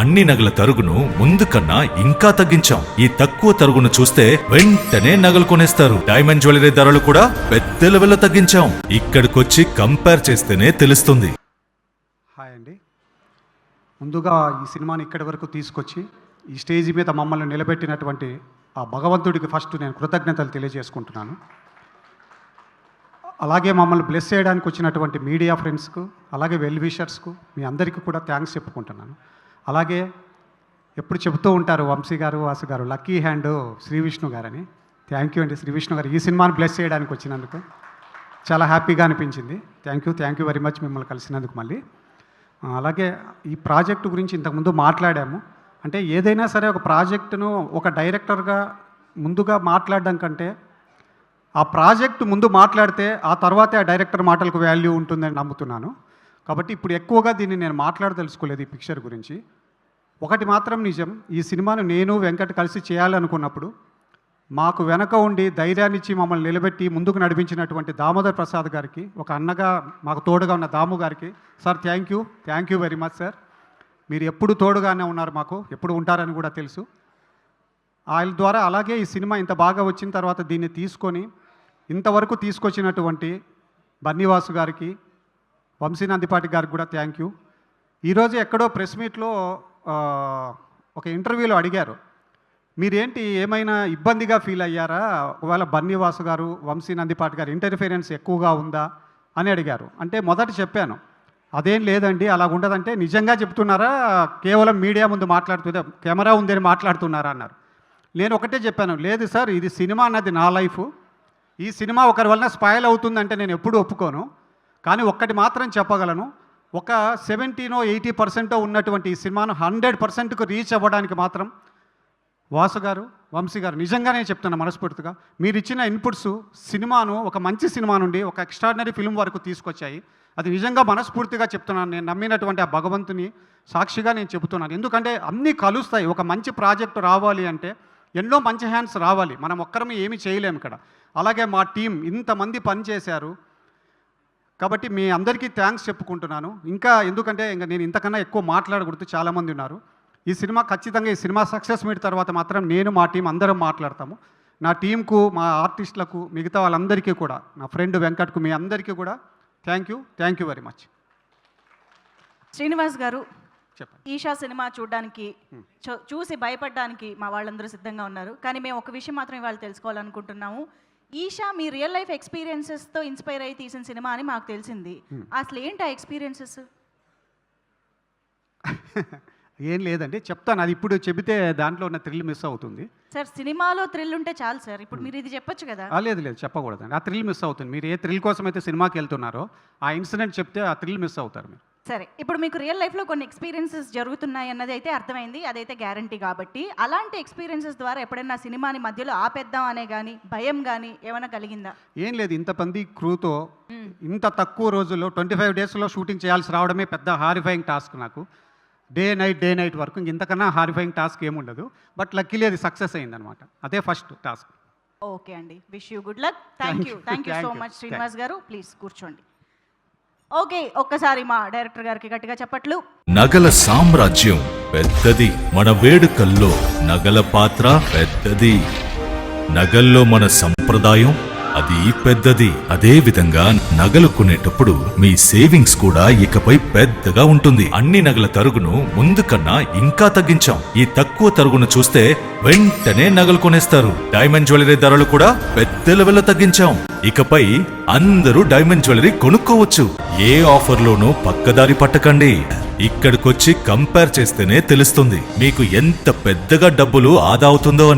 అన్ని నగల తరుగును ముందు కన్నా ఇంకా తగ్గించాం. ఈ తక్కువ తరుగును చూస్తే వెంటనే నగలు కొనేస్తారు. డైమండ్ జ్యువెలరీ ధరలు కూడా పెద్ద లెవెల్లో తగ్గించాం. ఇక్కడికొచ్చి కంపేర్ చేస్తేనే తెలుస్తుంది. హాయ్ అండి. ముందుగా ఈ సినిమాని ఇక్కడి వరకు తీసుకొచ్చి ఈ స్టేజ్ మీద మమ్మల్ని నిలబెట్టినటువంటి ఆ భగవంతుడికి ఫస్ట్ నేను కృతజ్ఞతలు తెలియజేసుకుంటున్నాను. అలాగే మమ్మల్ని బ్లెస్ చేయడానికి వచ్చినటువంటి మీడియా ఫ్రెండ్స్కు, అలాగే వెల్ విషర్స్కు, మీ అందరికీ కూడా థ్యాంక్స్ చెప్పుకుంటున్నాను. అలాగే ఎప్పుడు చెబుతూ ఉంటారు వంశీ గారు, వాసు గారు, లక్కీ హ్యాండ్ శ్రీ విష్ణు గారని. థ్యాంక్ యూ అండి శ్రీ విష్ణు గారు, ఈ సినిమాని బ్లెస్ చేయడానికి వచ్చినందుకు చాలా హ్యాపీగా అనిపించింది. థ్యాంక్ యూ వెరీ మచ్ మిమ్మల్ని కలిసినందుకు మళ్ళీ. అలాగే ఈ ప్రాజెక్టు గురించి ఇంతకుముందు మాట్లాడాము. అంటే ఏదైనా సరే ఒక ప్రాజెక్టును ఒక డైరెక్టర్గా ముందుగా మాట్లాడడం కంటే ఆ ప్రాజెక్టు ముందు మాట్లాడితే ఆ తర్వాతే ఆ డైరెక్టర్ మాటలకు వాల్యూ ఉంటుందని నమ్ముతున్నాను. కాబట్టి ఇప్పుడు ఎక్కువగా దీన్ని నేను మాట్లాడదలుచుకోలేదు ఈ పిక్చర్ గురించి. ఒకటి మాత్రం నిజం, ఈ సినిమాను నేను వెంకట్ కలిసి చేయాలనుకున్నప్పుడు మాకు వెనక ఉండి ధైర్యాన్ని ఇచ్చి మమ్మల్ని నిలబెట్టి ముందుకు నడిపించినటువంటి దామోదర్ ప్రసాద్ గారికి, ఒక అన్నగా మాకు తోడుగా ఉన్న దాము గారికి, sir thank you very much sir. మీరు ఎప్పుడు తోడుగానే ఉన్నారు, మాకు ఎప్పుడు ఉంటారని కూడా తెలుసు. ఆయన ద్వారా అలాగే ఈ సినిమా ఇంత బాగా వచ్చిన తర్వాత దీన్ని తీసుకొని ఇంతవరకు తీసుకొచ్చినటువంటి బన్నీవాసు గారికి, వంశీనందిపాటి గారికి కూడా థ్యాంక్ యూ. ఈరోజు ఎక్కడో ప్రెస్ మీట్లో ఒక ఇంటర్వ్యూలో అడిగారు, మీరేంటి ఏమైనా ఇబ్బందిగా ఫీల్ అయ్యారా, ఒకవేళ బన్నీవాసు గారు, వంశీనందిపాటి గారు ఇంటర్ఫిరెన్స్ ఎక్కువగా ఉందా అని అడిగారు. అంటే మొదట చెప్పాను, అదేం లేదండి, అలా ఉండదంటే నిజంగా చెప్తున్నారా, కేవలం మీడియా ముందు మాట్లాడుతుందే, కెమెరా ఉందని మాట్లాడుతున్నారా అన్నారు. నేను ఒకటే చెప్పాను, లేదు సార్, ఇది సినిమా అన్నది నా లైఫ్. ఈ సినిమా ఒకరి వలన స్పాయిల్ అవుతుందంటే నేను ఎప్పుడూ ఒప్పుకోను. కానీ ఒక్కటి మాత్రం చెప్పగలను, ఒక 70-80% ఉన్నటువంటి ఈ సినిమాను 100%కు రీచ్ అవ్వడానికి మాత్రం వాసు గారు, వంశీ గారు, నిజంగానే చెప్తున్నా మనస్ఫూర్తిగా, మీరు ఇచ్చిన ఇన్పుట్స్ సినిమాను ఒక మంచి సినిమా నుండి ఒక ఎక్స్ట్రాడినరీ ఫిల్మ్ వరకు తీసుకొచ్చాయి. అది నిజంగా మనస్ఫూర్తిగా చెప్తున్నాను. నేను నమ్మినటువంటి ఆ భగవంతుని సాక్షిగా నేను చెబుతున్నాను. ఎందుకంటే అన్నీ కలుస్తాయి. ఒక మంచి ప్రాజెక్టు రావాలి అంటే ఎన్నో మంచి హ్యాండ్స్ రావాలి, మనం ఒక్కరమే ఏమీ చేయలేము ఇక్కడ. అలాగే మా టీం ఇంతమంది పనిచేశారు. కాబట్టి మీ అందరికీ థ్యాంక్స్ చెప్పుకుంటున్నాను. ఇంకా ఎందుకంటే నేను ఇంతకన్నా ఎక్కువ మాట్లాడకూడదు, చాలామంది ఉన్నారు. ఈ సినిమా ఖచ్చితంగా ఈ సినిమా సక్సెస్ మీట్ తర్వాత మాత్రం నేను, మా టీం అందరం మాట్లాడతాము. నా టీంకు, మా ఆర్టిస్టులకు, మిగతా వాళ్ళందరికీ కూడా, నా ఫ్రెండ్ వెంకట్కు, మీ అందరికీ కూడా thank you very much. Srinivas గారు, చెప్పండి. ఈషా సినిమా చూడడానికి చూసి భయపడడానికి మా వాళ్ళందరూ సిద్ధంగా ఉన్నారు. కానీ మేము ఒక విషయం మాత్రం ఇవాళ తెలుసుకోవాలనుకుంటున్నాము. ఈషా మీ రియల్ లైఫ్ ఎక్స్పీరియన్సెస్తో ఇన్స్పైర్ అయ్యి తీసిన సినిమా అని మాకు తెలిసింది. అసలు ఏంటి ఆ ఎక్స్పీరియన్సెస్? ఏం లేదండి, చెప్తాను. అది ఇప్పుడు చెబితే దాంట్లో ఉన్న థ్రిల్ మిస్ అవుతుంది. సార్, సినిమాలో థ్రిల్ ఉంటే చాలు సార్. ఇప్పుడు మీరు ఇది చెప్పొచ్చు కదా. లేదు చెప్పకూడదండి, ఆ థ్రిల్ మిస్ అవుతుంది. మీరు ఏ థ్రిల్ కోసం అయితే సినిమాకి వెళ్తున్నారో ఆ ఇన్సిడెంట్ చెప్తే ఆ థ్రిల్ మిస్ అవుతారు మీరు. సరే, ఇప్పుడు మీకు రియల్ లైఫ్లో కొన్ని ఎక్స్పీరియన్సెస్ జరుగుతున్నాయి అన్నది అయితే అర్థమైంది, అదైతే గ్యారంటీ. కాబట్టి అలాంటి ఎక్స్పీరియన్సెస్ ద్వారా ఎప్పుడైనా సినిమాని మధ్యలో ఆపేద్దాం అనే కానీ భయం కానీ ఏమైనా కలిగిందా? ఏం లేదు, ఇంతమంది క్రూతో ఇంత తక్కువ రోజుల్లో 25 డేస్లో షూటింగ్ చేయాల్సి రావడమే పెద్ద హారిఫైయింగ్ టాస్క్ నాకు. డే నైట్ వరకు ఇంతకన్నా హారిఫైయింగ్ టాస్క్ ఏముండదు. బట్ లక్కీలీ అది సక్సెస్ అయిందనమాట. అదే ఫస్ట్ టాస్క్. ఓకే అండి, wish you good luck. Thank you so much Srinivas గారు. ప్లీజ్ కూర్చోండి. ఓకే, ఒక్కసారి మా డైరెక్టర్ గారికి గట్టిగా చెప్పట్లు. నగల సామ్రాజ్యం పెద్దది, మన వేడుకల్లో నగల పాత్ర పెద్దది. నగల్లో మన సంప్రదాయం అది పెద్దది. అదే విధంగా నగలు కొనేటప్పుడు మీ సేవింగ్స్ కూడా ఇకపై పెద్దగా ఉంటుంది. అన్ని నగల తరుగును ముందు కన్నా ఇంకా తగ్గించాం. ఈ తక్కువ తరుగును చూస్తే వెంటనే నగలు కొనేస్తారు. డైమండ్ జ్యువెలరీ ధరలు కూడా పెద్ద లెవెల్లో తగ్గించాం. ఇకపై అందరూ డైమండ్ జ్యువెలరీ కొనుక్కోవచ్చు. ఏ ఆఫర్లోనూ పక్కదారి పట్టకండి. ఇక్కడికొచ్చి కంపేర్ చేస్తేనే తెలుస్తుంది మీకు ఎంత పెద్దగా డబ్బులు ఆదా అవుతుందో అని.